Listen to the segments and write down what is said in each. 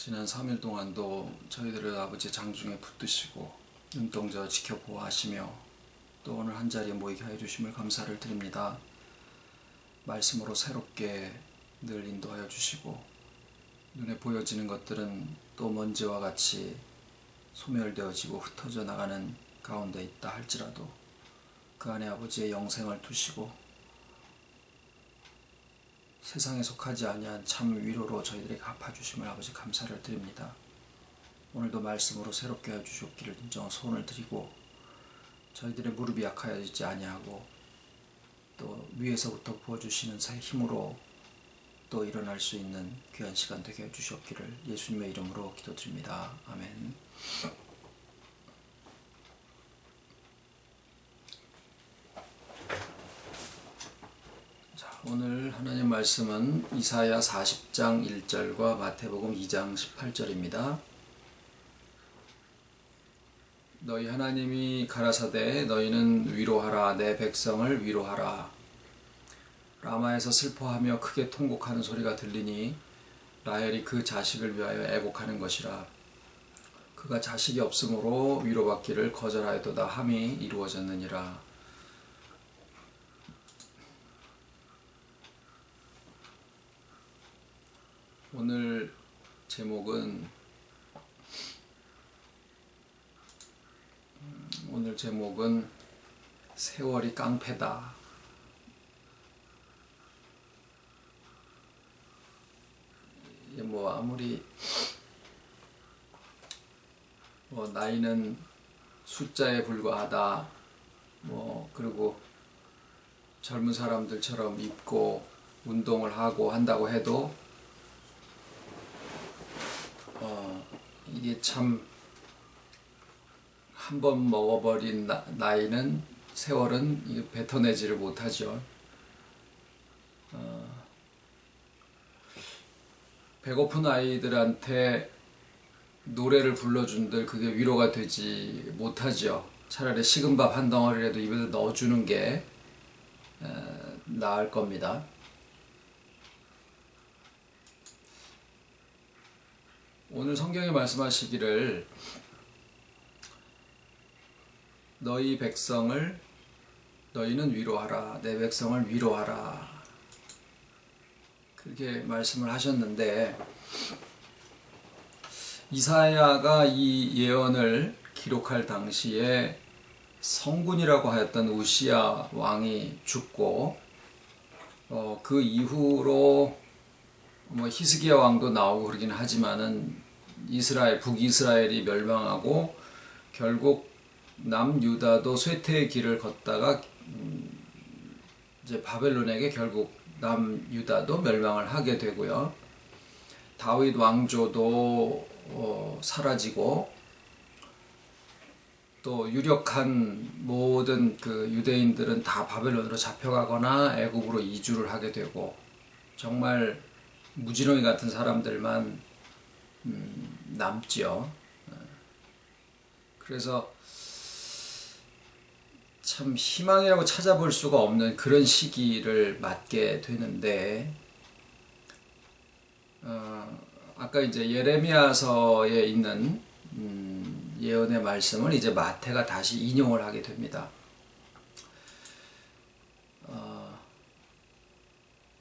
지난 3일 동안도 저희들을 아버지 장중에 붙드시고 눈동자 지켜보아하시며 또 오늘 한자리에 모이게 하여 주심을 감사를 드립니다. 말씀으로 새롭게 늘 인도하여 주시고 눈에 보여지는 것들은 또 먼지와 같이 소멸되어지고 흩어져 나가는 가운데 있다 할지라도 그 안에 아버지의 영생을 두시고 세상에 속하지 아니한 참 위로로 저희들에게 갚아주심을 아버지 감사를 드립니다. 오늘도 말씀으로 새롭게 해주시옵기를 인정 소원을 드리고 저희들의 무릎이 약하여지지 아니하고 또 위에서부터 부어주시는 새 힘으로 또 일어날 수 있는 귀한 시간 되게 해주시옵기를 예수님의 이름으로 기도드립니다. 아멘. 오늘 하나님 말씀은 이사야 40장 1절과 마태복음 2장 18절입니다. 너희 하나님이 가라사대 너희는 위로하라 내 백성을 위로하라. 라마에서 슬퍼하며 크게 통곡하는 소리가 들리니 라헬이 그 자식을 위하여 애곡하는 것이라. 그가 자식이 없으므로 위로받기를 거절하였도다 함이 이루어졌느니라. 오늘 제목은 세월이 깡패다. 아무리 나이는 숫자에 불과하다. 그리고 젊은 사람들처럼 입고 운동을 하고 한다고 해도 이게 참 한 번 먹어버린 나이는 세월은 뱉어내지를 못하죠. 배고픈 아이들한테 노래를 불러준들 그게 위로가 되지 못하죠. 차라리 식은 밥 한 덩어리라도 입에 넣어주는 게 나을 겁니다. 오늘 성경이 말씀하시기를 너희 백성을 너희는 위로하라 내 백성을 위로하라 그렇게 말씀을 하셨는데 이사야가 이 예언을 기록할 당시에 성군이라고 하였던 우시야 왕이 죽고 그 이후로 히스기야 왕도 나오고 그러긴 하지만은 북이스라엘이 멸망하고 결국 남유다도 쇠퇴의 길을 걷다가 이제 바벨론에게 결국 남유다도 멸망을 하게 되고요. 다윗 왕조도 사라지고 또 유력한 모든 그 유대인들은 다 바벨론으로 잡혀가거나 애굽으로 이주를 하게 되고 정말 무지렁이 같은 사람들만 남지요. 그래서 참 희망이라고 찾아볼 수가 없는 그런 시기를 맞게 되는데 아까 이제 예레미야서에 있는 예언의 말씀을 이제 마태가 다시 인용을 하게 됩니다.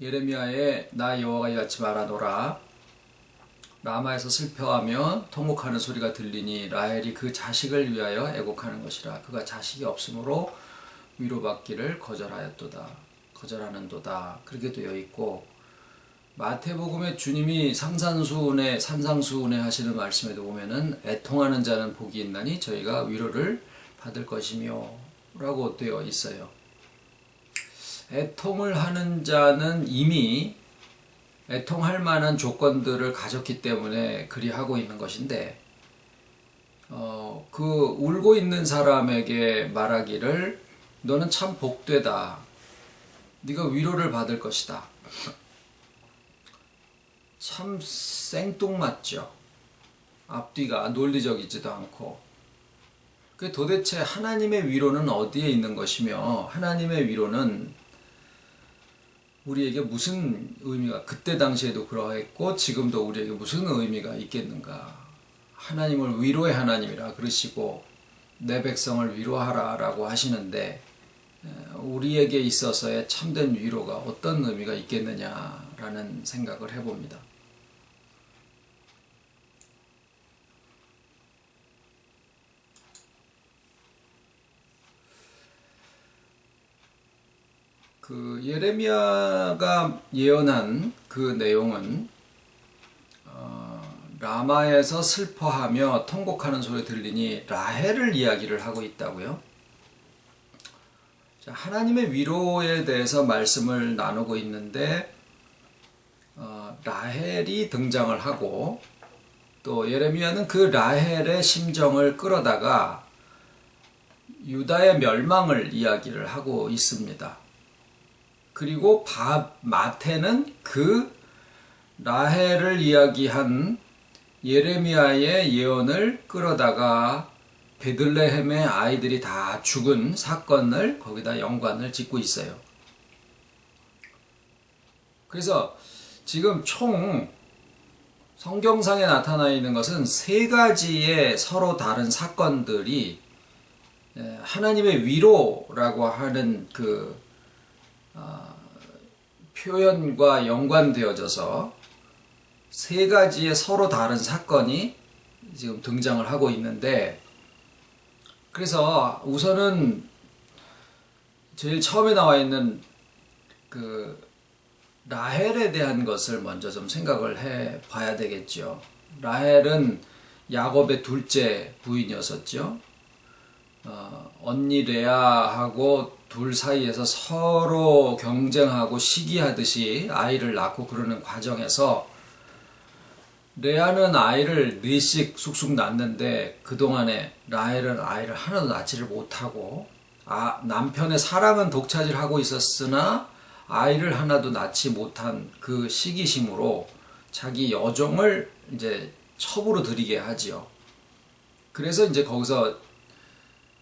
예레미야에 나 여호와가 이같이 말하노라 라마에서 슬퍼하며 통곡하는 소리가 들리니 라헬이 그 자식을 위하여 애곡하는 것이라. 그가 자식이 없으므로 위로받기를 거절하는도다. 그렇게 되어 있고 마태복음에 주님이 산상수훈회 하시는 말씀에도 보면은 애통하는 자는 복이 있나니 저희가 위로를 받을 것이며 라고 되어 있어요. 애통을 하는 자는 이미 애통할 만한 조건들을 가졌기 때문에 그리하고 있는 것인데 그 울고 있는 사람에게 말하기를 너는 참 복되다. 네가 위로를 받을 것이다. 참 생뚱맞죠. 앞뒤가 논리적이지도 않고. 그 도대체 하나님의 위로는 어디에 있는 것이며 하나님의 위로는 우리에게 무슨 의미가, 그때 당시에도 그러했고 지금도 우리에게 무슨 의미가 있겠는가. 하나님을 위로의 하나님이라 그러시고 내 백성을 위로하라 라고 하시는데 우리에게 있어서의 참된 위로가 어떤 의미가 있겠느냐라는 생각을 해봅니다. 그 예레미야가 예언한 그 내용은 라마에서 슬퍼하며 통곡하는 소리 들리니 라헬을 이야기를 하고 있다고요. 자, 하나님의 위로에 대해서 말씀을 나누고 있는데 라헬이 등장을 하고 또 예레미야는 그 라헬의 심정을 끌어다가 유다의 멸망을 이야기를 하고 있습니다. 그리고 마태는 그 라헬을 이야기한 예레미야의 예언을 끌어다가 베들레헴의 아이들이 다 죽은 사건을 거기다 연관을 짓고 있어요. 그래서 지금 총 성경상에 나타나 있는 것은 세 가지의 서로 다른 사건들이 하나님의 위로라고 하는 그 표현과 연관되어져서 세 가지의 서로 다른 사건이 지금 등장을 하고 있는데, 그래서 우선은 제일 처음에 나와 있는 그 라헬에 대한 것을 먼저 좀 생각을 해 봐야 되겠죠. 라헬은 야곱의 둘째 부인이었었죠. 언니 레아하고 둘 사이에서 서로 경쟁하고 시기하듯이 아이를 낳고 그러는 과정에서 레아는 아이를 넷씩 쑥쑥 낳는데 그동안에 라헬은 아이를 하나도 낳지를 못하고 남편의 사랑은 독차지하고 있었으나 아이를 하나도 낳지 못한 그 시기심으로 자기 여종을 이제 첩으로 들이게 하지요. 그래서 이제 거기서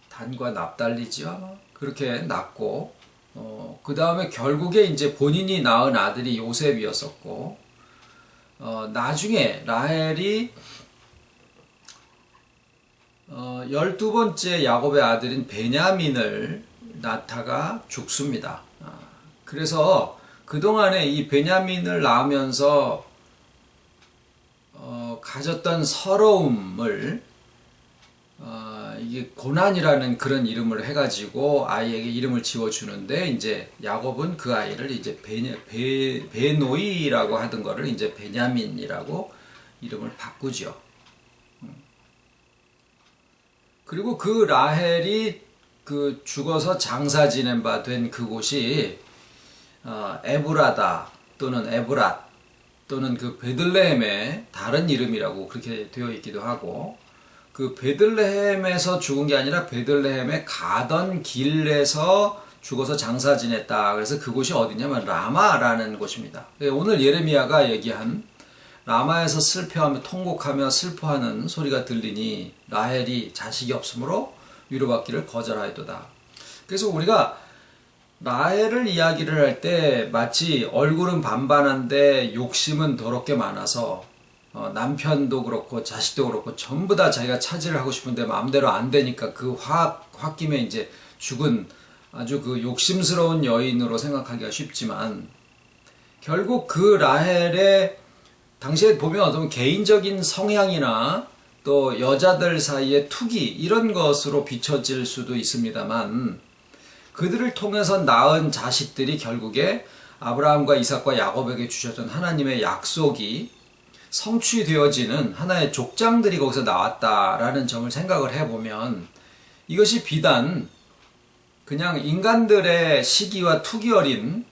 단과 납달리지요, 아마. 그렇게 낳고, 그 다음에 결국에 이제 본인이 낳은 아들이 요셉이었었고, 나중에 라헬이 12번째 야곱의 아들인 베냐민을 낳다가 죽습니다. 그래서 그동안에 이 베냐민을 낳으면서 가졌던 서러움을 이게 고난이라는 그런 이름을 해가지고 아이에게 이름을 지어주는데, 이제 야곱은 그 아이를 이제 베노이라고 하던 거를 이제 베냐민이라고 이름을 바꾸죠. 그리고 그 라헬이 그 죽어서 장사 지낸 바 된 그곳이 에브라다 또는 에브랏 또는 그 베들레헴의 다른 이름이라고 그렇게 되어 있기도 하고, 그 베들레헴에서 죽은 게 아니라 베들레헴에 가던 길에서 죽어서 장사 지냈다. 그래서 그곳이 어디냐면 라마라는 곳입니다. 오늘 예레미야가 얘기한 라마에서 슬퍼하며 통곡하며 슬퍼하는 소리가 들리니 라헬이 자식이 없으므로 위로받기를 거절하였도다. 그래서 우리가 라헬을 이야기를 할 때 마치 얼굴은 반반한데 욕심은 더럽게 많아서 남편도 그렇고 자식도 그렇고 전부 다 자기가 차지를 하고 싶은데 마음대로 안 되니까 그 홧김에 이제 죽은 아주 그 욕심스러운 여인으로 생각하기가 쉽지만, 결국 그 라헬의 당시에 보면 어떤 개인적인 성향이나 또 여자들 사이의 투기 이런 것으로 비춰질 수도 있습니다만, 그들을 통해서 낳은 자식들이 결국에 아브라함과 이삭과 야곱에게 주셨던 하나님의 약속이 성취되어지는 하나의 족장들이 거기서 나왔다라는 점을 생각을 해보면, 이것이 비단 그냥 인간들의 시기와 투기 어린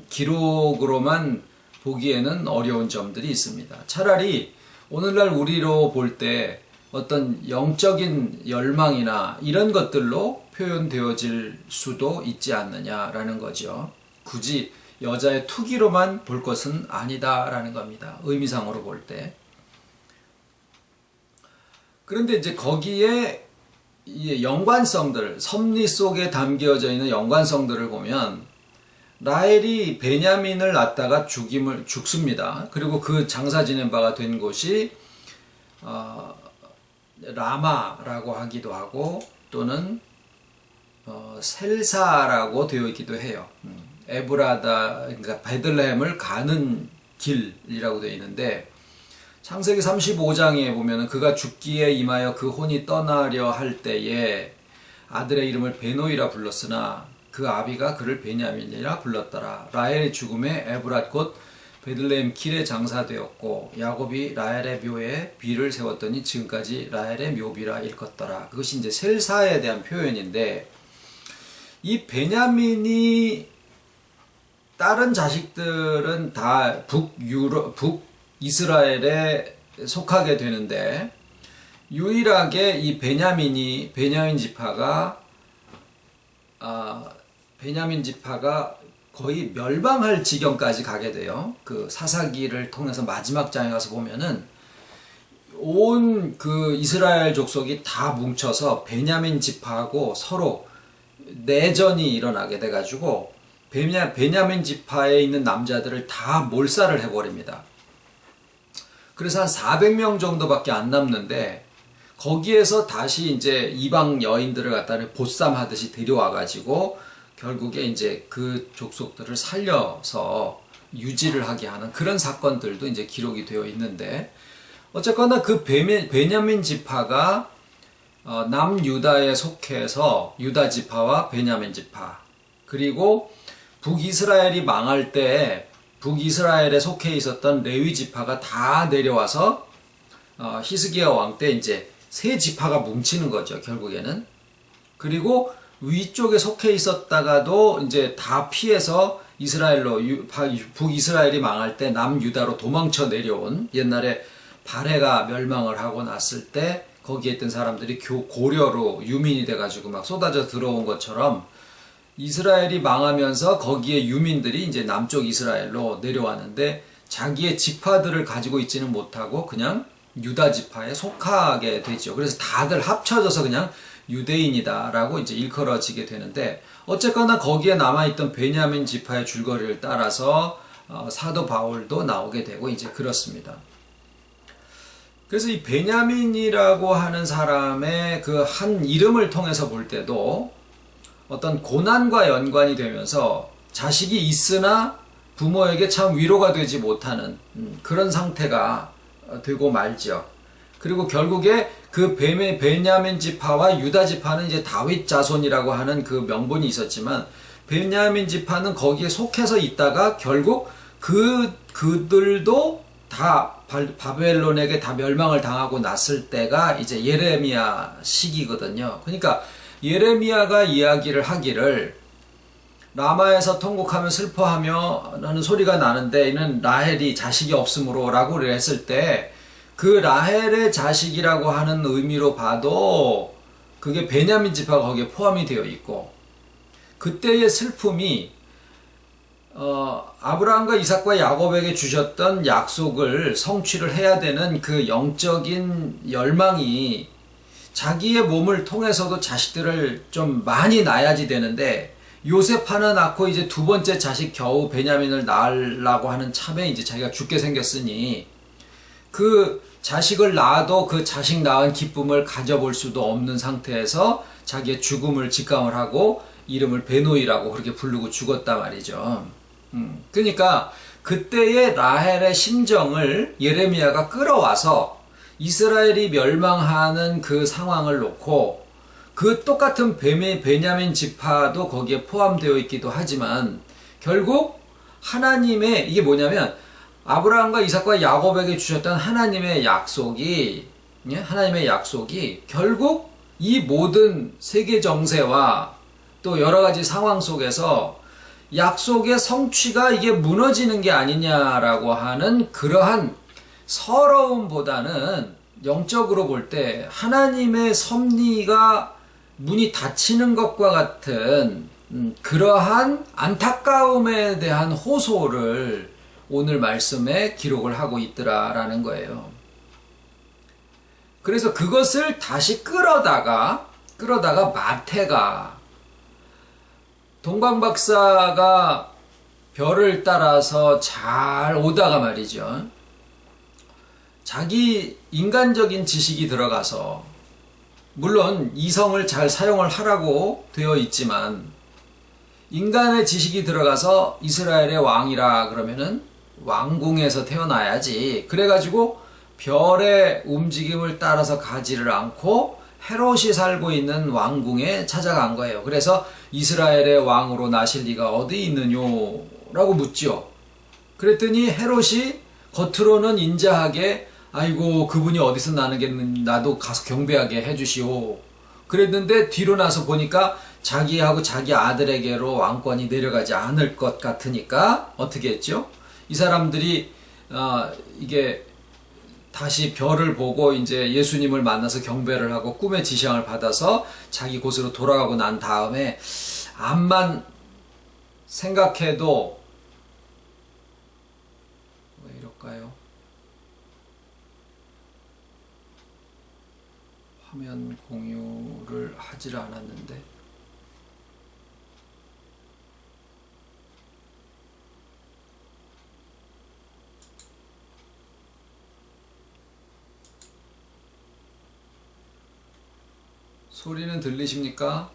기록으로만 보기에는 어려운 점들이 있습니다. 차라리 오늘날 우리로 볼 때 어떤 영적인 열망이나 이런 것들로 표현되어질 수도 있지 않느냐라는 거죠. 굳이 여자의 투기로만 볼 것은 아니다라는 겁니다. 의미상으로 볼 때. 그런데 이제 거기에 연관성들, 섭리 속에 담겨져 있는 연관성들을 보면 라헬이 베냐민을 낳다가 죽습니다. 그리고 그 장사 지낸 바가 된 곳이 라마라고 하기도 하고 또는 셀사라고 되어 있기도 해요. 에브라다, 그러니까 베들레헴을 가는 길이라고 되어 있는데, 창세기 35장에 보면은 그가 죽기에 임하여 그 혼이 떠나려 할 때에 아들의 이름을 베노이라 불렀으나 그 아비가 그를 베냐민이라 불렀더라. 라헬의 죽음에 에브랏 곧 베들레헴 길에 장사되었고 야곱이 라헬의 묘에 비를 세웠더니 지금까지 라헬의 묘비라 일컫더라. 그것이 이제 셀사에 대한 표현인데, 이 베냐민이 다른 자식들은 다 북이스라엘에 속하게 되는데, 유일하게 이 베냐민 지파가 거의 멸망할 지경까지 가게 돼요. 그 사사기를 통해서 마지막 장에 가서 보면은 온 그 이스라엘 족속이 다 뭉쳐서 베냐민 지파하고 서로 내전이 일어나게 돼가지고 베냐민 지파에 있는 남자들을 다 몰살을 해버립니다. 그래서 한 400명 정도밖에 안 남는데, 거기에서 다시 이제 이방 여인들을 갖다 보쌈하듯이 데려와가지고 결국에 이제 그 족속들을 살려서 유지를 하게 하는 그런 사건들도 이제 기록이 되어 있는데, 어쨌거나 그 베냐민 지파가 남유다에 속해서 유다 지파와 베냐민 지파, 그리고 북이스라엘이 망할 때 북이스라엘에 속해 있었던 레위 지파가 다 내려와서 히스기야 왕 때 이제 세 지파가 뭉치는 거죠, 결국에는. 그리고 위쪽에 속해 있었다가도 이제 다 피해서 북이스라엘이 망할 때 남유다로 도망쳐 내려온, 옛날에 바레가 멸망을 하고 났을 때 거기에 있던 사람들이 고려로 유민이 돼가지고 막 쏟아져 들어온 것처럼 이스라엘이 망하면서 거기에 유민들이 이제 남쪽 이스라엘로 내려왔는데, 자기의 지파들을 가지고 있지는 못하고 그냥 유다 지파에 속하게 되죠. 그래서 다들 합쳐져서 그냥 유대인이다라고 이제 일컬어지게 되는데, 어쨌거나 거기에 남아있던 베냐민 지파의 줄거리를 따라서 사도 바울도 나오게 되고 이제 그렇습니다. 그래서 이 베냐민이라고 하는 사람의 그 한 이름을 통해서 볼 때도 어떤 고난과 연관이 되면서 자식이 있으나 부모에게 참 위로가 되지 못하는 그런 상태가 되고 말죠. 그리고 결국에 그 베냐민 지파와 유다 지파는 이제 다윗 자손이라고 하는 그 명분이 있었지만, 베냐민 지파는 거기에 속해서 있다가 결국 그들도 다 바벨론에게 다 멸망을 당하고 났을 때가 이제 예레미야 시기거든요. 그러니까 예레미야가 이야기를 하기를 라마에서 통곡하며 슬퍼하며 하는 소리가 나는데 이는 라헬이 자식이 없으므로 라고 했을 때, 그 라헬의 자식이라고 하는 의미로 봐도 그게 베냐민 지파가 거기에 포함이 되어 있고, 그때의 슬픔이 아브라함과 이삭과 야곱에게 주셨던 약속을 성취를 해야 되는 그 영적인 열망이 자기의 몸을 통해서도 자식들을 좀 많이 낳아야지 되는데, 요셉 하나 낳고 이제 두 번째 자식 겨우 베냐민을 낳으려고 하는 참에 이제 자기가 죽게 생겼으니 그 자식을 낳아도 그 자식 낳은 기쁨을 가져볼 수도 없는 상태에서 자기의 죽음을 직감을 하고 이름을 베노이라고 그렇게 부르고 죽었단 말이죠. 그러니까 그때의 라헬의 심정을 예레미야가 끌어와서 이스라엘이 멸망하는 그 상황을 놓고, 그 똑같은 베냐민 지파도 거기에 포함되어 있기도 하지만 결국 하나님의, 이게 뭐냐면 아브라함과 이삭과 야곱에게 주셨던 하나님의 약속이 결국 이 모든 세계 정세와 또 여러 가지 상황 속에서 약속의 성취가 이게 무너지는 게 아니냐라고 하는 그러한 서러움보다는 영적으로 볼 때 하나님의 섭리가 문이 닫히는 것과 같은 그러한 안타까움에 대한 호소를 오늘 말씀에 기록을 하고 있더라라는 거예요. 그래서 그것을 다시 끌어다가 마태가, 동방 박사가 별을 따라서 잘 오다가 말이죠. 자기 인간적인 지식이 들어가서 물론 이성을 잘 사용을 하라고 되어 있지만 인간의 지식이 들어가서 이스라엘의 왕이라 그러면은 왕궁에서 태어나야지. 그래가지고 별의 움직임을 따라서 가지를 않고 헤롯이 살고 있는 왕궁에 찾아간 거예요. 그래서 이스라엘의 왕으로 나실 리가 어디 있느뇨? 라고 묻죠. 그랬더니 헤롯이 겉으로는 인자하게 아이고 그분이 어디서 나는겠는 나도 가서 경배하게 해주시오. 그랬는데 뒤로 나서 보니까 자기하고 자기 아들에게로 왕권이 내려가지 않을 것 같으니까 어떻게 했죠? 이 사람들이 이게 다시 별을 보고 이제 예수님을 만나서 경배를 하고 꿈의 지시함을 받아서 자기 곳으로 돌아가고 난 다음에 암만 생각해도 왜 이럴까요? 화면 공유를 하질 않았는데 소리는 들리십니까?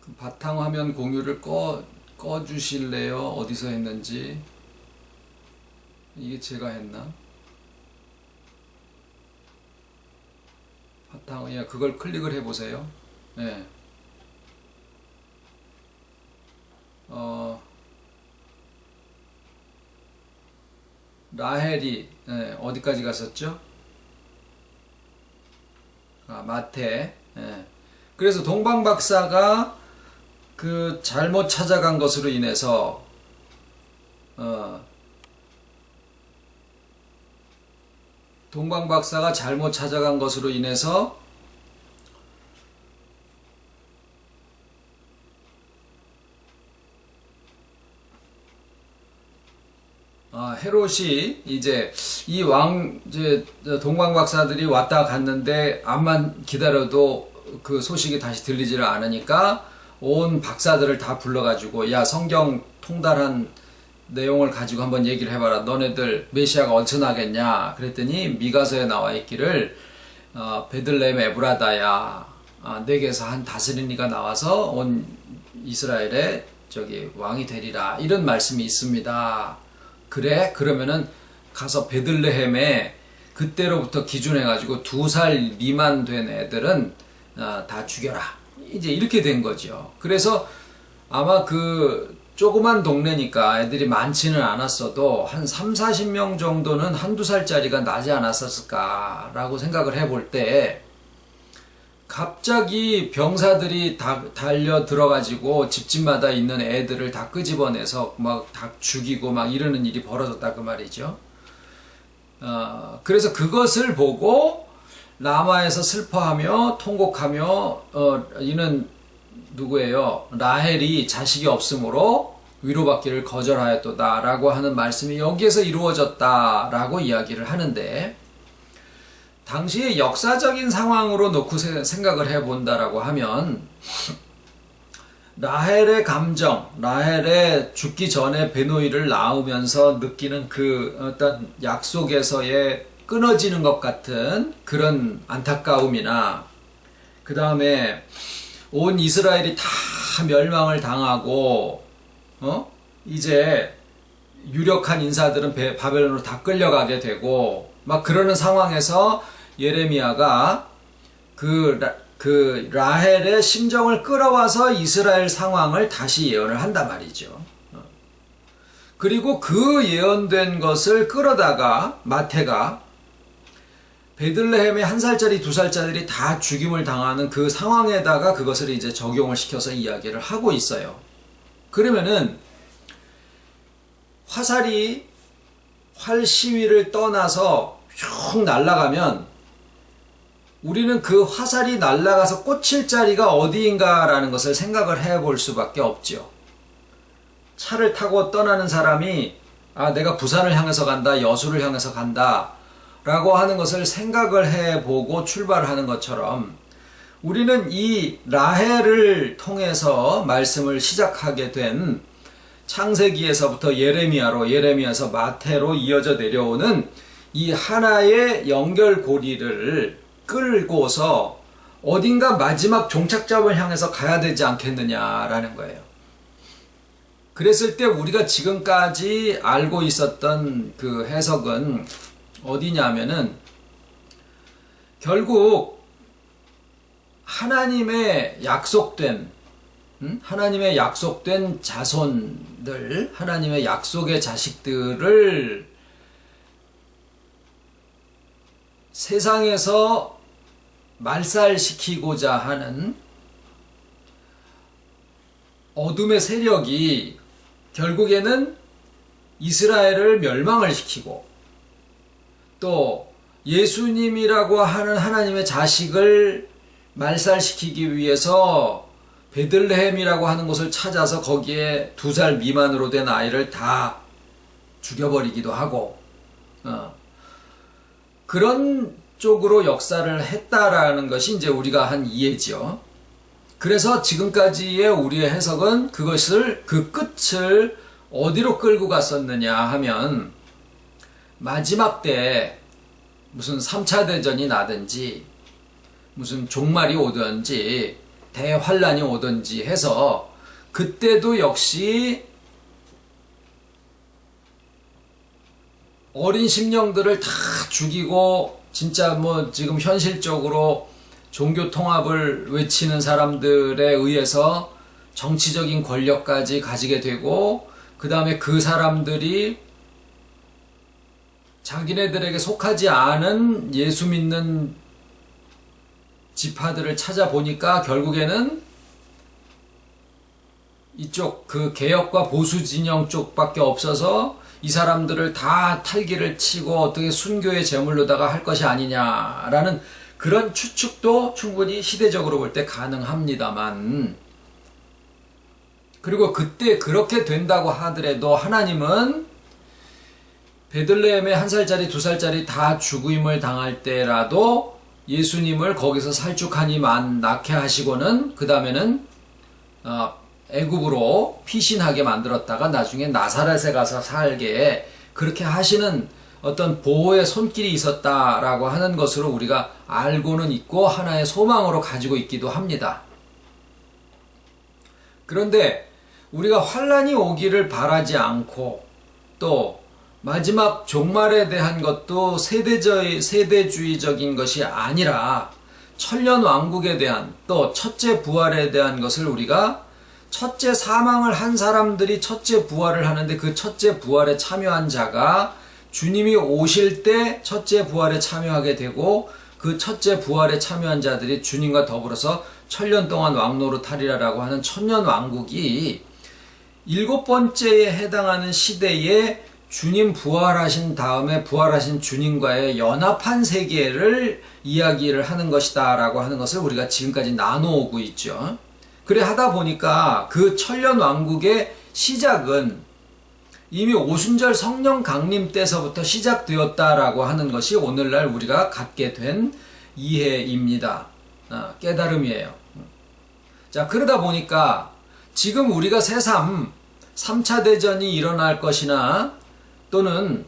그 바탕화면 공유를 꺼주실래요? 어디서 했는지. 이게 제가 했나? 그걸 클릭을 해보세요. 네. 라헬이 어디까지 갔었죠? 마태. 그래서 동방박사가 그 잘못 찾아간 것으로 인해서 동방박사가 잘못 찾아간 것으로 인해서 헤롯이 이제 동방 박사들이 왔다 갔는데 암만 기다려도 그 소식이 다시 들리지를 않으니까 온 박사들을 다 불러가지고 야 성경 통달한 내용을 가지고 한번 얘기를 해봐라. 너네들 메시아가 어디서 나겠냐? 그랬더니 미가서에 나와 있기를 베들레헴 에브라다야 내게서 한 다스린 이가 나와서 온 이스라엘의 왕이 되리라 이런 말씀이 있습니다. 그래? 그러면은 가서 베들레헴에 그때로부터 기준해가지고 2살 미만 된 애들은 다 죽여라. 이제 이렇게 된 거죠. 그래서 아마 그 조그만 동네니까 애들이 많지는 않았어도 한 30-40명 정도는 한두 살짜리가 나지 않았었을까라고 생각을 해볼 때 갑자기 병사들이 다 달려 들어가지고 집집마다 있는 애들을 다 끄집어내서 막 다 죽이고 막 이러는 일이 벌어졌다 그 말이죠. 그래서 그것을 보고 라마에서 슬퍼하며 통곡하며 이는 누구예요? 라헬이 자식이 없으므로 위로받기를 거절하였도다 라고 하는 말씀이 여기에서 이루어졌다라고 이야기를 하는데 당시의 역사적인 상황으로 놓고 생각을 해본다라고 하면 라헬의 감정, 라헬의 죽기 전에 베노이를 낳으면서 느끼는 그 어떤 약속에서의 끊어지는 것 같은 그런 안타까움이나 그 다음에 온 이스라엘이 다 멸망을 당하고 이제 유력한 인사들은 바벨론으로 다 끌려가게 되고 막 그러는 상황에서 예레미야가 그 라헬의 심정을 끌어와서 이스라엘 상황을 다시 예언을 한단 말이죠. 그리고 그 예언된 것을 끌어다가 마태가 베들레헴의 1살짜리 2살짜리들이 다 죽임을 당하는 그 상황에다가 그것을 이제 적용을 시켜서 이야기를 하고 있어요. 그러면은 활 시위를 떠나서 휙 날아가면 우리는 그 화살이 날아가서 꽂힐 자리가 어디인가라는 것을 생각을 해볼 수밖에 없죠. 차를 타고 떠나는 사람이 아, 내가 부산을 향해서 간다, 여수를 향해서 간다 라고 하는 것을 생각을 해보고 출발하는 것처럼 우리는 이 라헬을 통해서 말씀을 시작하게 된 창세기에서부터 예레미야로, 예레미야에서 마태로 이어져 내려오는 이 하나의 연결고리를 끌고서 어딘가 마지막 종착점을 향해서 가야 되지 않겠느냐라는 거예요. 그랬을 때 우리가 지금까지 알고 있었던 그 해석은 어디냐면은 결국 하나님의 약속된 자손들, 하나님의 약속의 자식들을 세상에서 말살시키고자 하는 어둠의 세력이 결국에는 이스라엘을 멸망을 시키고 또 예수님이라고 하는 하나님의 자식을 말살시키기 위해서 베들레헴이라고 하는 곳을 찾아서 거기에 2살 미만으로 된 아이를 다 죽여버리기도 하고 그런 쪽으로 역사를 했다라는 것이 이제 우리가 한 이해죠. 그래서 지금까지의 우리의 해석은 그것을 그 끝을 어디로 끌고 갔었느냐 하면 마지막 때 무슨 3차 대전이 나든지 무슨 종말이 오든지 대환란이 오든지 해서 그때도 역시 어린 심령들을 다 죽이고 진짜 뭐 지금 현실적으로 종교 통합을 외치는 사람들에 의해서 정치적인 권력까지 가지게 되고 그 다음에 그 사람들이 자기네들에게 속하지 않은 예수 믿는 지파들을 찾아보니까 결국에는 이쪽 그 개혁과 보수 진영 쪽밖에 없어서 이 사람들을 다 탈기를 치고 어떻게 순교의 제물로다가 할 것이 아니냐라는 그런 추측도 충분히 시대적으로 볼 때 가능합니다만, 그리고 그때 그렇게 된다고 하더라도 하나님은 베들레헴의 1살짜리 2살짜리 다 죽임을 당할 때라도 예수님을 거기서 살쭉하니만 낳게 하시고는 그 다음에는 애굽으로 피신하게 만들었다가 나중에 나사렛에 가서 살게 그렇게 하시는 어떤 보호의 손길이 있었다라고 하는 것으로 우리가 알고는 있고 하나의 소망으로 가지고 있기도 합니다. 그런데 우리가 환란이 오기를 바라지 않고 또 마지막 종말에 대한 것도 세대주의적인 것이 아니라 천년왕국에 대한 또 첫째 부활에 대한 것을 우리가 첫째 사망을 한 사람들이 첫째 부활을 하는데 그 첫째 부활에 참여한 자가 주님이 오실 때 첫째 부활에 참여하게 되고 그 첫째 부활에 참여한 자들이 주님과 더불어서 천년 동안 왕노릇하리라라고 하는 천년왕국이 7번째에 해당하는 시대에 주님 부활하신 다음에 부활하신 주님과의 연합한 세계를 이야기를 하는 것이다 라고 하는 것을 우리가 지금까지 나눠오고 있죠. 그래 하다 보니까 그 천년왕국의 시작은 이미 오순절 성령 강림 때서부터 시작되었다라고 하는 것이 오늘날 우리가 갖게 된 이해입니다. 깨달음이에요. 자, 그러다 보니까 지금 우리가 새삼 3차 대전이 일어날 것이나 또는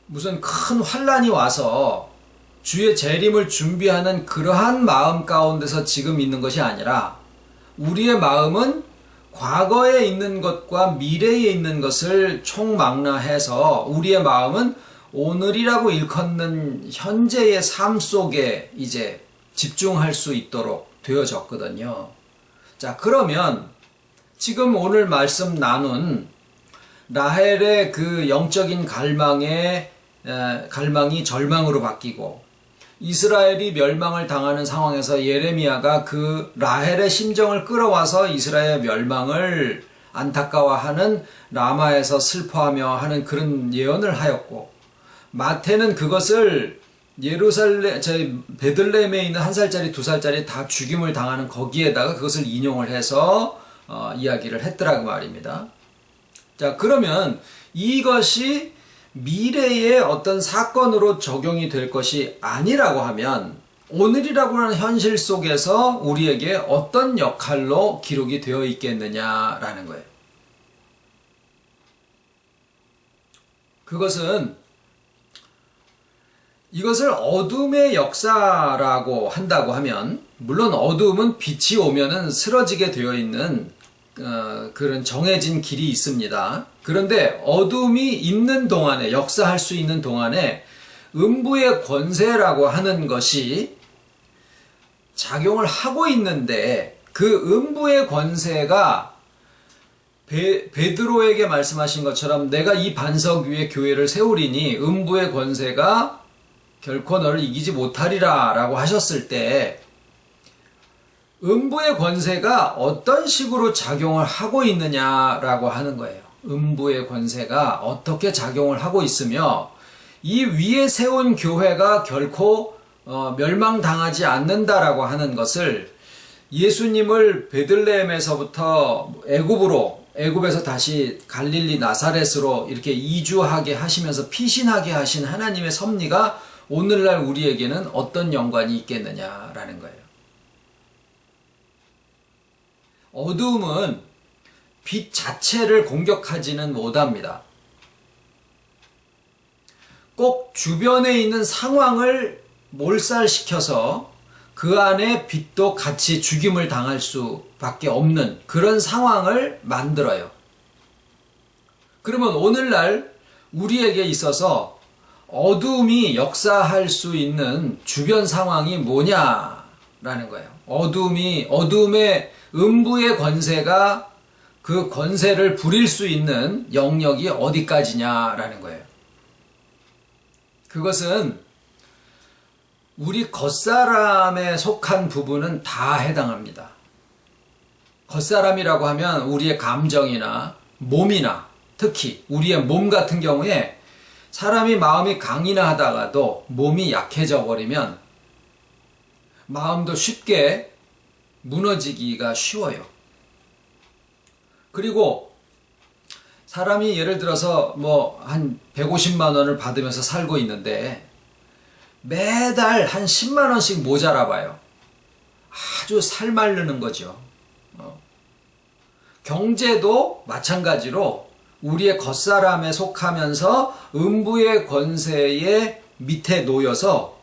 무슨 큰 환란이 와서 주의 재림을 준비하는 그러한 마음 가운데서 지금 있는 것이 아니라 우리의 마음은 과거에 있는 것과 미래에 있는 것을 총망라해서 우리의 마음은 오늘이라고 일컫는 현재의 삶 속에 이제 집중할 수 있도록 되어졌거든요. 자, 그러면 지금 오늘 말씀 나눈 라헬의 그 영적인 갈망이 절망으로 바뀌고 이스라엘이 멸망을 당하는 상황에서 예레미야가 그 라헬의 심정을 끌어와서 이스라엘의 멸망을 안타까워하는 라마에서 슬퍼하며 하는 그런 예언을 하였고, 마태는 그것을 베들레헴에 있는 1살짜리 2살짜리 다 죽임을 당하는 거기에다가 그것을 인용을 해서 이야기를 했더라고 말입니다. 자, 그러면 이것이 미래의 어떤 사건으로 적용이 될 것이 아니라고 하면 오늘이라고 하는 현실 속에서 우리에게 어떤 역할로 기록이 되어 있겠느냐라는 거예요. 이것을 어둠의 역사라고 한다고 하면, 물론 어둠은 빛이 오면은 쓰러지게 되어 있는 그런 정해진 길이 있습니다. 그런데 어둠이 있는 동안에, 역사할 수 있는 동안에 음부의 권세라고 하는 것이 작용을 하고 있는데, 그 음부의 권세가 베드로에게 말씀하신 것처럼 내가 이 반석 위에 교회를 세우리니 음부의 권세가 결코 너를 이기지 못하리라 라고 하셨을 때, 음부의 권세가 어떤 식으로 작용을 하고 있느냐라고 하는 거예요. 음부의 권세가 어떻게 작용을 하고 있으며 이 위에 세운 교회가 결코 멸망당하지 않는다라고 하는 것을, 예수님을 베들레헴에서부터 애굽에서 다시 갈릴리 나사렛으로 이렇게 이주하게 하시면서 피신하게 하신 하나님의 섭리가 오늘날 우리에게는 어떤 연관이 있겠느냐라는 거예요. 어두움은 빛 자체를 공격하지는 못합니다. 꼭 주변에 있는 상황을 몰살시켜서 그 안에 빛도 같이 죽임을 당할 수밖에 없는 그런 상황을 만들어요. 그러면 오늘날 우리에게 있어서 어둠이 역사할 수 있는 주변 상황이 뭐냐라는 거예요. 어둠의 음부의 권세가 그 권세를 부릴 수 있는 영역이 어디까지냐라는 거예요. 그것은 우리 겉사람에 속한 부분은 다 해당합니다. 겉사람이라고 하면 우리의 감정이나 몸이나, 특히 우리의 몸 같은 경우에 사람이 마음이 강이나 하다가도 몸이 약해져 버리면 마음도 쉽게 무너지기가 쉬워요. 그리고 사람이 예를 들어서 한 150만 원을 받으면서 살고 있는데 매달 한 10만 원씩 모자라 봐요. 아주 살마르는 거죠. 경제도 마찬가지로 우리의 겉사람에 속하면서 음부의 권세의 밑에 놓여서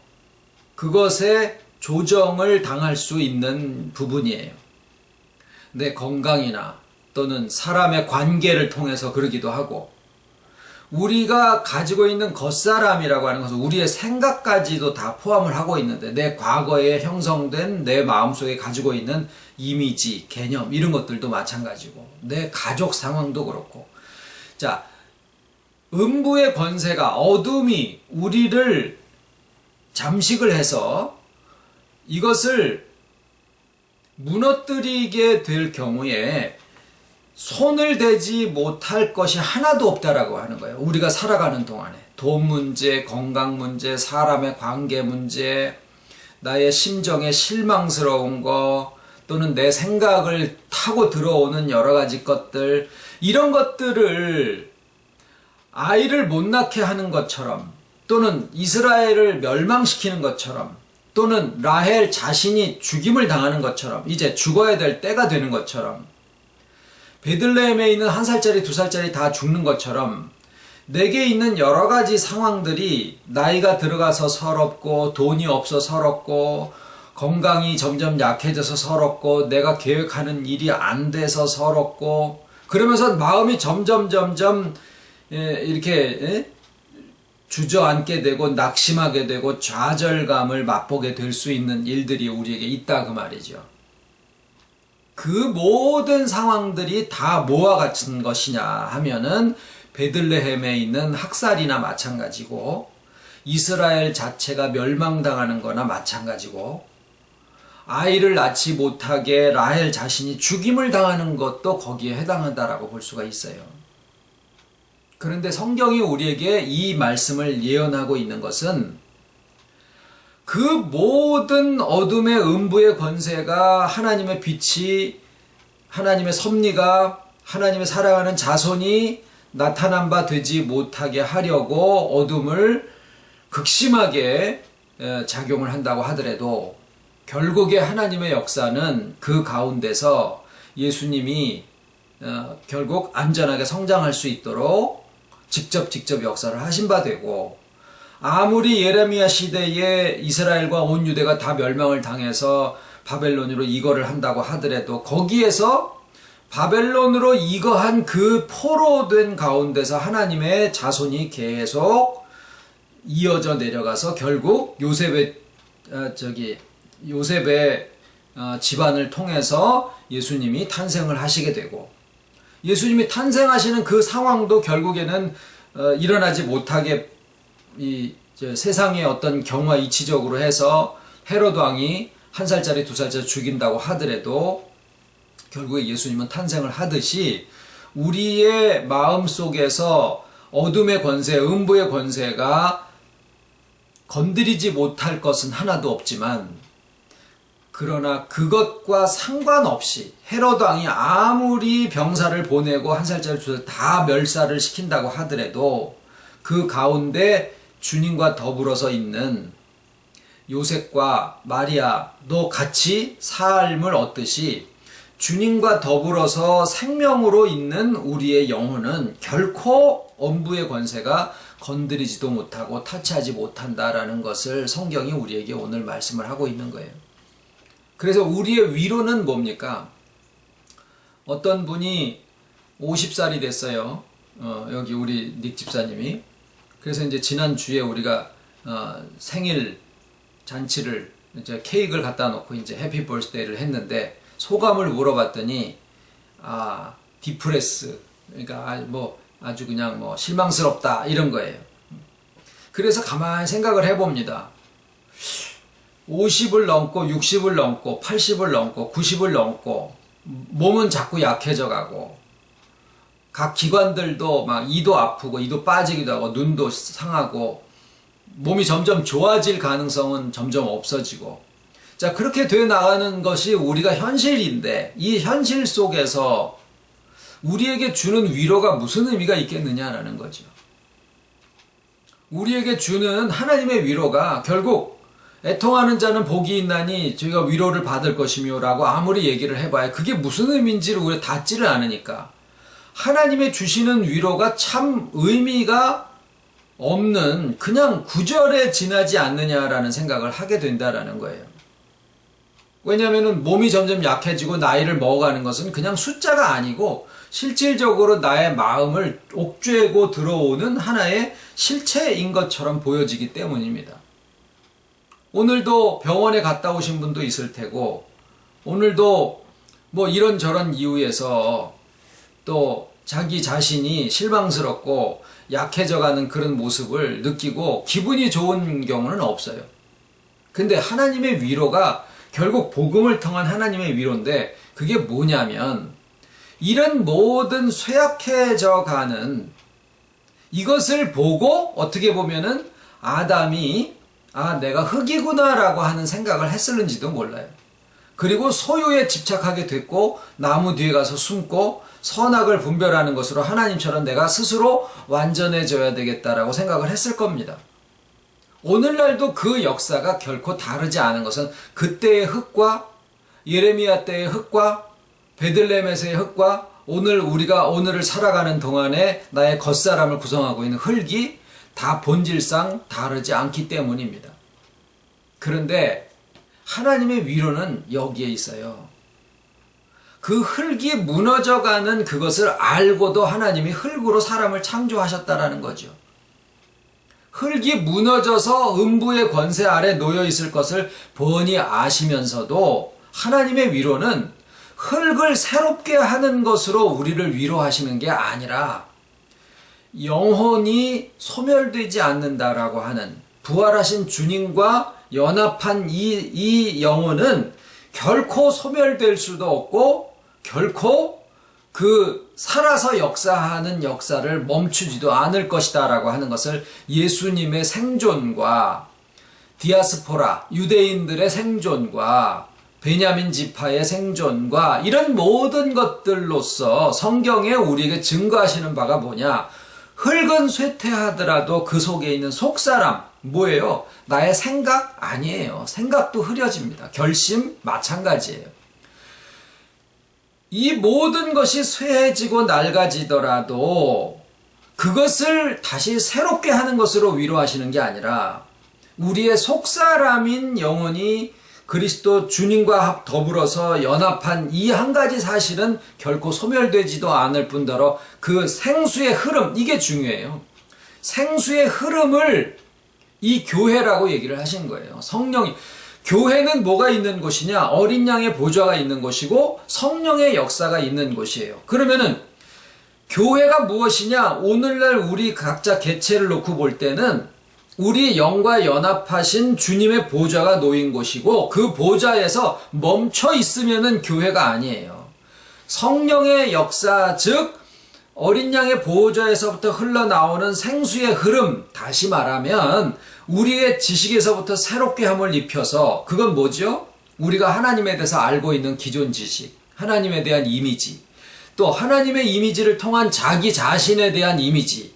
그것에 조정을 당할 수 있는 부분이에요. 내 건강이나 또는 사람의 관계를 통해서 그러기도 하고, 우리가 가지고 있는 겉사람이라고 하는 것은 우리의 생각까지도 다 포함을 하고 있는데, 내 과거에 형성된 내 마음속에 가지고 있는 이미지, 개념, 이런 것들도 마찬가지고, 내 가족 상황도 그렇고. 자, 음부의 권세가, 어둠이 우리를 잠식을 해서 이것을 무너뜨리게 될 경우에 손을 대지 못할 것이 하나도 없다라고 하는 거예요. 우리가 살아가는 동안에 돈 문제, 건강 문제, 사람의 관계 문제, 나의 심정에 실망스러운 거, 또는 내 생각을 타고 들어오는 여러 가지 것들, 이런 것들을 아이를 못 낳게 하는 것처럼, 또는 이스라엘을 멸망시키는 것처럼, 또는 라헬 자신이 죽임을 당하는 것처럼, 이제 죽어야 될 때가 되는 것처럼, 베들레헴에 있는 1살짜리 2살짜리 다 죽는 것처럼 내게 있는 여러 가지 상황들이 나이가 들어가서 서럽고, 돈이 없어 서럽고, 건강이 점점 약해져서 서럽고, 내가 계획하는 일이 안 돼서 서럽고, 그러면서 마음이 점점 이렇게 주저앉게 되고 낙심하게 되고 좌절감을 맛보게 될 수 있는 일들이 우리에게 있다 그 말이죠. 그 모든 상황들이 다 뭐와 같은 것이냐 하면은 베들레헴에 있는 학살이나 마찬가지고, 이스라엘 자체가 멸망당하는 거나 마찬가지고, 아이를 낳지 못하게 라헬 자신이 죽임을 당하는 것도 거기에 해당한다라고 볼 수가 있어요. 그런데 성경이 우리에게 이 말씀을 예언하고 있는 것은 그 모든 어둠의 음부의 권세가 하나님의 빛이, 하나님의 섭리가 하나님의 사랑하는 자손이 나타난 바 되지 못하게 하려고 어둠을 극심하게 작용을 한다고 하더라도 결국에 하나님의 역사는 그 가운데서 예수님이 결국 안전하게 성장할 수 있도록 직접 역사를 하신 바 되고, 아무리 예레미야 시대에 이스라엘과 온 유대가 다 멸망을 당해서 바벨론으로 이거를 한다고 하더라도 거기에서 바벨론으로 이거한 그 포로된 가운데서 하나님의 자손이 계속 이어져 내려가서 결국 요셉의 집안을 통해서 예수님이 탄생을 하시게 되고, 예수님이 탄생하시는 그 상황도 결국에는 일어나지 못하게 세상의 어떤 경우와 이치적으로 해서 헤롯 왕이 1살짜리 2살짜리 죽인다고 하더라도 결국에 예수님은 탄생을 하듯이 우리의 마음 속에서 어둠의 권세, 음부의 권세가 건드리지 못할 것은 하나도 없지만, 그러나 그것과 상관없이 헤롯 왕이 아무리 병사를 보내고 1살짜리 2살 다 멸살을 시킨다고 하더라도 그 가운데 주님과 더불어서 있는 요셉과 마리아도 같이 삶을 얻듯이 주님과 더불어서 생명으로 있는 우리의 영혼은 결코 엄부의 권세가 건드리지도 못하고 타치하지 못한다라는 것을 성경이 우리에게 오늘 말씀을 하고 있는 거예요. 그래서 우리의 위로는 뭡니까? 어떤 분이 50살이 됐어요. 여기 우리 닉 집사님이. 그래서 이제 지난주에 우리가 생일 잔치를 이제 케이크를 갖다 놓고 이제 해피 버스데이를 했는데 소감을 물어봤더니 디프레스, 그러니까 아주 그냥 실망스럽다 이런 거예요. 그래서 가만히 생각을 해봅니다. 50을 넘고 60을 넘고 80을 넘고 90을 넘고 몸은 자꾸 약해져 가고 각 기관들도 막 이도 아프고 이도 빠지기도 하고 눈도 상하고 몸이 점점 좋아질 가능성은 점점 없어지고, 자, 그렇게 돼 나가는 것이 우리가 현실인데 이 현실 속에서 우리에게 주는 위로가 무슨 의미가 있겠느냐라는 거죠. 우리에게 주는 하나님의 위로가 결국 애통하는 자는 복이 있나니 저희가 위로를 받을 것이며 라고 아무리 얘기를 해봐야 그게 무슨 의미인지를 우리가 닿지를 않으니까 하나님의 주시는 위로가 참 의미가 없는 그냥 구절에 지나지 않느냐라는 생각을 하게 된다라는 거예요. 왜냐하면 몸이 점점 약해지고 나이를 먹어가는 것은 그냥 숫자가 아니고 실질적으로 나의 마음을 옥죄고 들어오는 하나의 실체인 것처럼 보여지기 때문입니다. 오늘도 병원에 갔다 오신 분도 있을 테고, 오늘도 이런저런 이유에서 또 자기 자신이 실망스럽고 약해져가는 그런 모습을 느끼고 기분이 좋은 경우는 없어요. 근데 하나님의 위로가 결국 복음을 통한 하나님의 위로인데 그게 뭐냐면 이런 모든 쇠약해져가는 이것을 보고 어떻게 보면은 아담이 내가 흙이구나 라고 하는 생각을 했을는지도 몰라요. 그리고 소유에 집착하게 됐고 나무 뒤에 가서 숨고 선악을 분별하는 것으로 하나님처럼 내가 스스로 완전해져야 되겠다라고 생각을 했을 겁니다. 오늘날도 그 역사가 결코 다르지 않은 것은 그때의 흙과 예레미야 때의 흙과 베들레헴에서의 흙과 우리가 오늘을 살아가는 동안에 나의 겉사람을 구성하고 있는 흙이 다 본질상 다르지 않기 때문입니다. 그런데 하나님의 위로는 여기에 있어요. 그 흙이 무너져가는 그것을 알고도 하나님이 흙으로 사람을 창조하셨다라는 거죠. 흙이 무너져서 음부의 권세 아래 놓여 있을 것을 뻔히 아시면서도 하나님의 위로는 흙을 새롭게 하는 것으로 우리를 위로하시는 게 아니라 영혼이 소멸되지 않는다라고 하는 부활하신 주님과 연합한 이 영혼은 결코 소멸될 수도 없고 결코 그 살아서 역사하는 역사를 멈추지도 않을 것이다 라고 하는 것을 예수님의 생존과 디아스포라 유대인들의 생존과 베냐민 지파의 생존과 이런 모든 것들로서 성경에 우리에게 증거하시는 바가 뭐냐? 흙은 쇠퇴하더라도 그 속에 있는 속사람, 뭐예요? 나의 생각? 아니에요. 생각도 흐려집니다. 결심? 마찬가지예요. 이 모든 것이 쇠해지고 낡아지더라도 그것을 다시 새롭게 하는 것으로 위로하시는 게 아니라 우리의 속사람인 영혼이 그리스도 주님과 더불어서 연합한 이 한 가지 사실은 결코 소멸되지도 않을 뿐더러 그 생수의 흐름, 이게 중요해요. 생수의 흐름을 이 교회라고 얘기를 하신 거예요. 성령이. 교회는 뭐가 있는 곳이냐? 어린 양의 보좌가 있는 곳이고 성령의 역사가 있는 곳이에요. 그러면은 교회가 무엇이냐? 오늘날 우리 각자 개체를 놓고 볼 때는 우리 영과 연합하신 주님의 보좌가 놓인 곳이고 그 보좌에서 멈춰 있으면은 교회가 아니에요. 성령의 역사, 즉 어린 양의 보좌에서부터 흘러나오는 생수의 흐름, 다시 말하면 우리의 지식에서부터 새롭게 함을 입혀서, 그건 뭐죠? 우리가 하나님에 대해서 알고 있는 기존 지식, 하나님에 대한 이미지, 또 하나님의 이미지를 통한 자기 자신에 대한 이미지,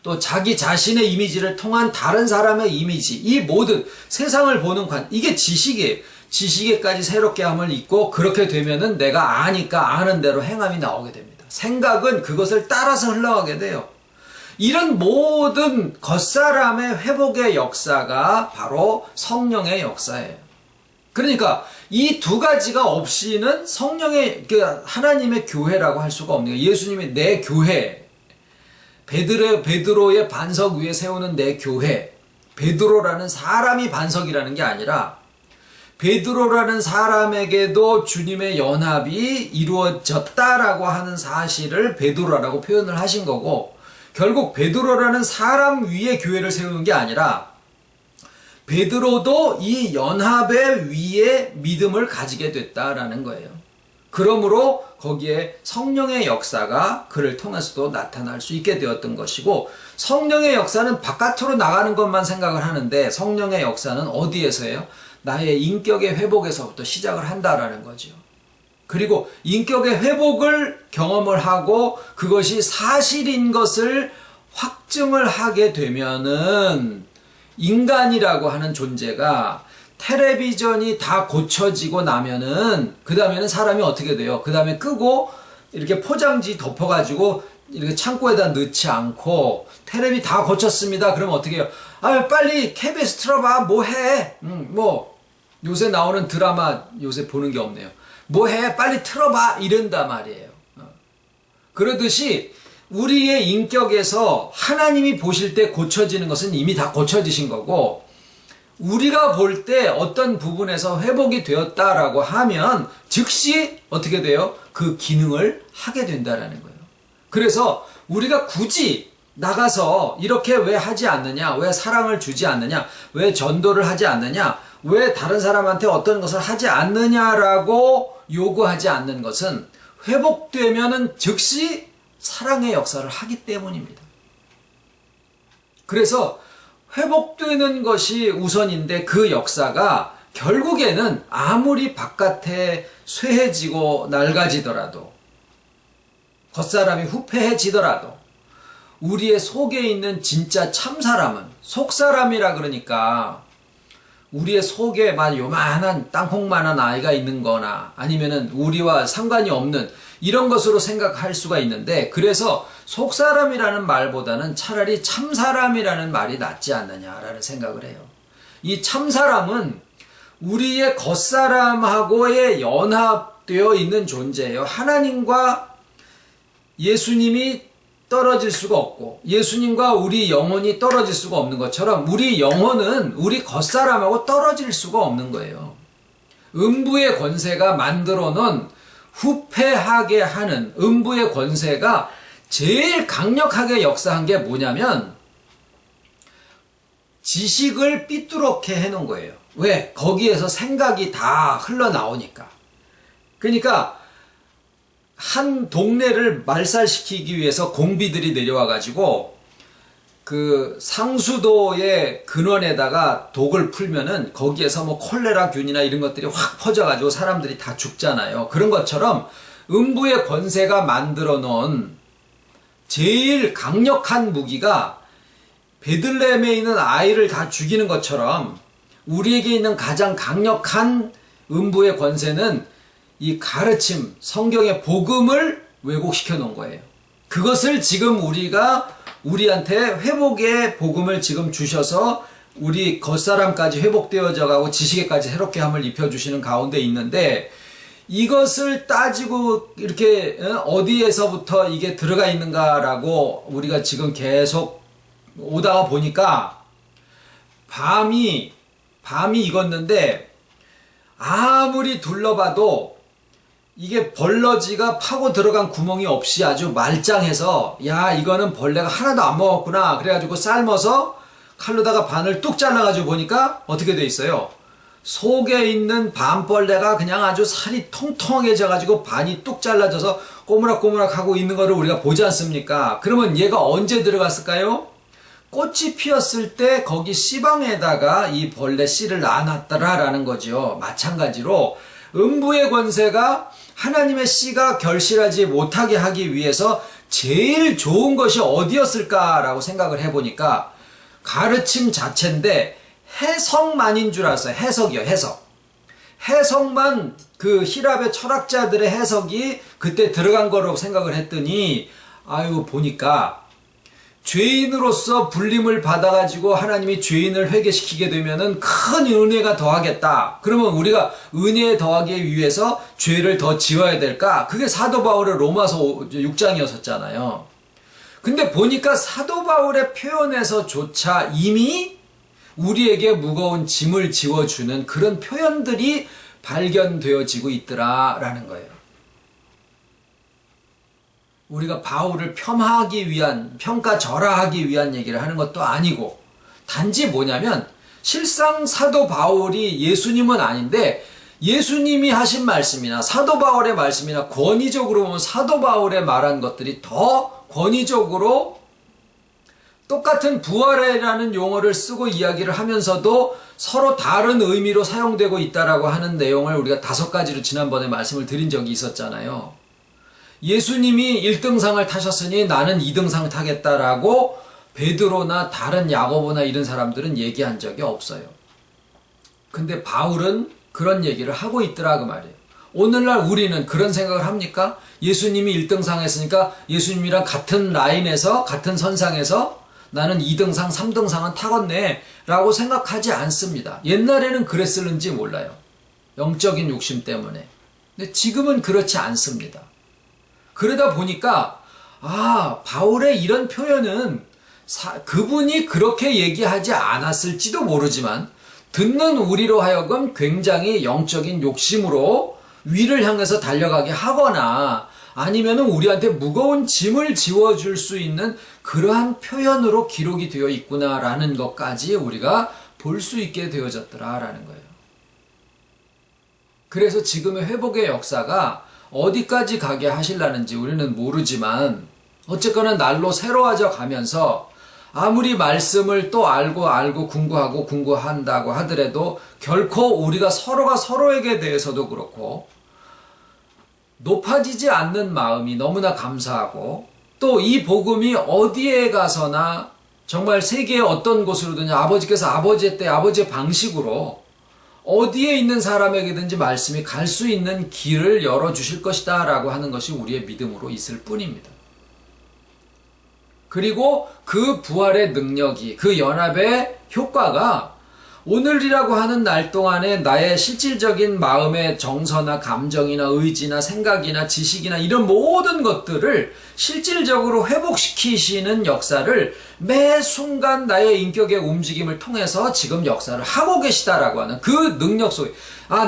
또 자기 자신의 이미지를 통한 다른 사람의 이미지, 이 모든 세상을 보는 이게 지식이에요. 지식에까지 새롭게 함을 입고 그렇게 되면은 내가 아니까 아는 대로 행함이 나오게 됩니다. 생각은 그것을 따라서 흘러가게 돼요. 이런 모든 겉사람의 회복의 역사가 바로 성령의 역사예요. 그러니까 이 두 가지가 없이는 성령의, 하나님의 교회라고 할 수가 없는 거예요. 예수님이 내 교회, 베드로의 반석 위에 세우는 내 교회, 베드로라는 사람이 반석이라는 게 아니라 베드로라는 사람에게도 주님의 연합이 이루어졌다라고 하는 사실을 베드로라고 표현을 하신 거고, 결국 베드로라는 사람 위에 교회를 세우는 게 아니라 베드로도 이 연합의 위에 믿음을 가지게 됐다라는 거예요. 그러므로 거기에 성령의 역사가 그를 통해서도 나타날 수 있게 되었던 것이고, 성령의 역사는 바깥으로 나가는 것만 생각을 하는데 성령의 역사는 어디에서예요? 나의 인격의 회복에서부터 시작을 한다라는 거죠. 그리고 인격의 회복을 경험을 하고 그것이 사실인 것을 확증을 하게 되면은 인간이라고 하는 존재가 텔레비전이 다 고쳐지고 나면은 그 다음에는 사람이 어떻게 돼요? 그 다음에 끄고 이렇게 포장지 덮어가지고 이렇게 창고에다 넣지 않고 텔레비 다 고쳤습니다. 그러면 어떻게 해요? 아, 빨리 KBS 틀어봐. 뭐 해? 요새 나오는 드라마 요새 보는 게 없네요. 뭐 해? 빨리 틀어봐. 이런단 말이에요. 그러듯이 우리의 인격에서 하나님이 보실 때 고쳐지는 것은 이미 다 고쳐지신 거고, 우리가 볼 때 어떤 부분에서 회복이 되었다라고 하면 즉시 어떻게 돼요? 그 기능을 하게 된다라는 거예요. 그래서 우리가 굳이 나가서 이렇게 왜 하지 않느냐? 왜 사랑을 주지 않느냐? 왜 전도를 하지 않느냐? 왜 다른 사람한테 어떤 것을 하지 않느냐라고 요구하지 않는 것은 회복되면은 즉시 사랑의 역사를 하기 때문입니다. 그래서 회복되는 것이 우선인데 그 역사가 결국에는 아무리 바깥에 쇠해지고 낡아지더라도, 겉사람이 후패해지더라도 우리의 속에 있는 진짜 참사람은, 속사람이라 그러니까 우리의 속에 요만한 땅콩만한 아이가 있는 거나 아니면은 우리와 상관이 없는 이런 것으로 생각할 수가 있는데, 그래서 속사람이라는 말보다는 차라리 참사람이라는 말이 낫지 않느냐라는 생각을 해요. 이 참사람은 우리의 겉사람하고의 연합되어 있는 존재예요. 하나님과 예수님이 떨어질 수가 없고 예수님과 우리 영혼이 떨어질 수가 없는 것처럼 우리 영혼은 우리 겉사람하고 떨어질 수가 없는 거예요. 음부의 권세가 만들어 놓은 후패하게 하는 음부의 권세가 제일 강력하게 역사한 게 뭐냐면 지식을 삐뚤게 해놓은 거예요. 왜? 거기에서 생각이 다 흘러나오니까. 그러니까 한 동네를 말살시키기 위해서 공비들이 내려와가지고 그 상수도의 근원에다가 독을 풀면은 거기에서 뭐 콜레라균이나 이런 것들이 확 퍼져가지고 사람들이 다 죽잖아요. 그런 것처럼 음부의 권세가 만들어 놓은 제일 강력한 무기가 베들레헴에 있는 아이를 다 죽이는 것처럼 우리에게 있는 가장 강력한 음부의 권세는 이 가르침, 성경의 복음을 왜곡시켜 놓은 거예요. 그것을 지금 우리한테 회복의 복음을 지금 주셔서 우리 겉사람까지 회복되어져 가고 지식에까지 새롭게 함을 입혀주시는 가운데 있는데, 이것을 따지고 이렇게 어디에서부터 이게 들어가 있는가라고 우리가 지금 계속 오다가 보니까 밤이 익었는데 아무리 둘러봐도 이게 벌러지가 파고 들어간 구멍이 없이 아주 말짱해서, 야, 이거는 벌레가 하나도 안 먹었구나. 그래가지고 삶아서 칼로다가 반을 뚝 잘라가지고 보니까 어떻게 돼 있어요? 속에 있는 밤벌레가 그냥 아주 살이 통통하게 져가지고 반이 뚝 잘라져서 꼬무락꼬무락 하고 있는 거를 우리가 보지 않습니까? 그러면 얘가 언제 들어갔을까요? 꽃이 피었을 때 거기 씨방에다가 이 벌레 씨를 놔놨더라라는 거죠. 마찬가지로 음부의 권세가 하나님의 씨가 결실하지 못하게 하기 위해서 제일 좋은 것이 어디였을까라고 생각을 해보니까 가르침 자체인데 해석만인 줄 알았어요. 해석이요, 해석. 해석만, 그 히랍의 철학자들의 해석이 그때 들어간 거라고 생각을 했더니, 아유, 보니까 죄인으로서 불림을 받아가지고 하나님이 죄인을 회개시키게 되면은 큰 은혜가 더하겠다. 그러면 우리가 은혜에 더하기 위해서 죄를 더 지어야 될까? 그게 사도 바울의 로마서 6장이었었잖아요. 근데 보니까 사도 바울의 표현에서조차 이미 우리에게 무거운 짐을 지워주는 그런 표현들이 발견되어지고 있더라라는 거예요. 우리가 바울을 폄하하기 위한, 평가절하하기 위한 얘기를 하는 것도 아니고, 단지 뭐냐면 실상 사도 바울이 예수님은 아닌데 예수님이 하신 말씀이나 사도 바울의 말씀이나 권위적으로 보면 사도 바울의 말한 것들이 더 권위적으로 똑같은 부활이라는 용어를 쓰고 이야기를 하면서도 서로 다른 의미로 사용되고 있다라고 하는 내용을 우리가 5가지로 지난번에 말씀을 드린 적이 있었잖아요. 예수님이 1등상을 타셨으니 나는 2등상 타겠다라고 베드로나 다른 야고보나 이런 사람들은 얘기한 적이 없어요. 근데 바울은 그런 얘기를 하고 있더라 그 말이에요. 오늘날 우리는 그런 생각을 합니까? 예수님이 1등상 했으니까 예수님이랑 같은 라인에서, 같은 선상에서 나는 2등상, 3등상은 타겠네 라고 생각하지 않습니다. 옛날에는 그랬을는지 몰라요. 영적인 욕심 때문에. 근데 지금은 그렇지 않습니다. 그러다 보니까 바울의 이런 표현은 그분이 그렇게 얘기하지 않았을지도 모르지만 듣는 우리로 하여금 굉장히 영적인 욕심으로 위를 향해서 달려가게 하거나 아니면은 우리한테 무거운 짐을 지워줄 수 있는 그러한 표현으로 기록이 되어 있구나라는 것까지 우리가 볼 수 있게 되어졌더라라는 거예요. 그래서 지금의 회복의 역사가 어디까지 가게 하시려는지 우리는 모르지만 어쨌거나 날로 새로워져 가면서 아무리 말씀을 또 알고 궁구한다고 하더라도 결코 우리가 서로가 서로에게 대해서도 그렇고 높아지지 않는 마음이 너무나 감사하고, 또 이 복음이 어디에 가서나 정말 세계의 어떤 곳으로든지 아버지께서 아버지의 때 아버지의 방식으로 어디에 있는 사람에게든지 말씀이 갈 수 있는 길을 열어주실 것이다 라고 하는 것이 우리의 믿음으로 있을 뿐입니다. 그리고 그 부활의 능력이, 그 연합의 효과가 오늘이라고 하는 날 동안에 나의 실질적인 마음의 정서나 감정이나 의지나 생각이나 지식이나 이런 모든 것들을 실질적으로 회복시키시는 역사를 매 순간 나의 인격의 움직임을 통해서 지금 역사를 하고 계시다라고 하는 그 능력 속에,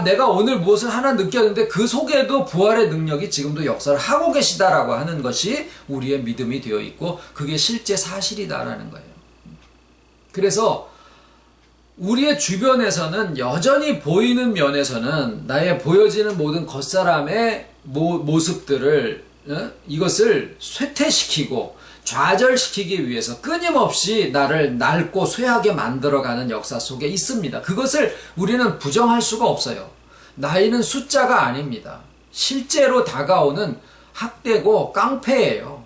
내가 오늘 무엇을 하나 느꼈는데 그 속에도 부활의 능력이 지금도 역사를 하고 계시다라고 하는 것이 우리의 믿음이 되어 있고 그게 실제 사실이다라는 거예요. 그래서 우리의 주변에서는 여전히 보이는 면에서는 나의 보여지는 모든 겉사람의 모습들을 이것을 쇠퇴시키고 좌절시키기 위해서 끊임없이 나를 낡고 쇠하게 만들어가는 역사 속에 있습니다. 그것을 우리는 부정할 수가 없어요. 나이는 숫자가 아닙니다. 실제로 다가오는 학대고 깡패예요.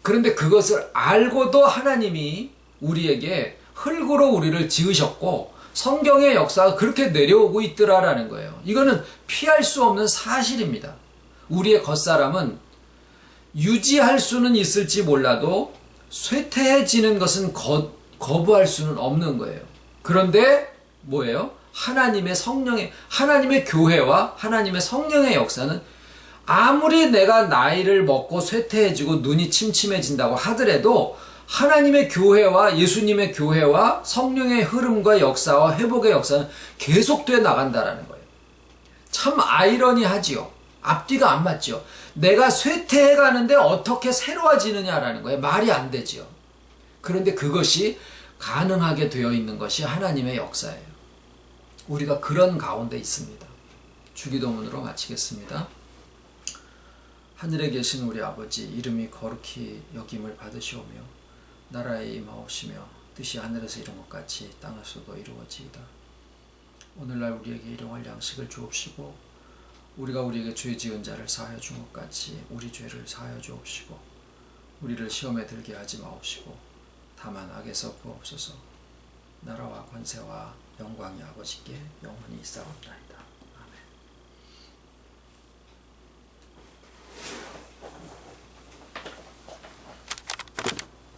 그런데 그것을 알고도 하나님이 우리에게 흙으로 우리를 지으셨고 성경의 역사가 그렇게 내려오고 있더라라는 거예요. 이거는 피할 수 없는 사실입니다. 우리의 겉사람은 유지할 수는 있을지 몰라도 쇠퇴해지는 것은 거부할 수는 없는 거예요. 그런데 뭐예요? 하나님의 교회와 하나님의 성령의 역사는 아무리 내가 나이를 먹고 쇠퇴해지고 눈이 침침해진다고 하더라도 하나님의 교회와 예수님의 교회와 성령의 흐름과 역사와 회복의 역사는 계속돼 나간다라는 거예요. 참 아이러니하지요. 앞뒤가 안 맞죠. 내가 쇠퇴해 가는데 어떻게 새로워지느냐라는 거예요. 말이 안 되지요. 그런데 그것이 가능하게 되어 있는 것이 하나님의 역사예요. 우리가 그런 가운데 있습니다. 주기도문으로 마치겠습니다. 하늘에 계신 우리 아버지, 이름이 거룩히 여김을 받으시오며 나라에 임하오시며 뜻이 하늘에서 이룬 것 같이 땅에서도 이루어지이다. 오늘날 우리에게 일용할 양식을 주옵시고 우리가 우리에게 죄 지은 자를 사하여 준 것 같이 우리 죄를 사하여 주옵시고 우리를 시험에 들게 하지 마옵시고 다만 악에서 구하옵소서. 나라와 권세와 영광이 아버지께 영원히 있사옵나이다.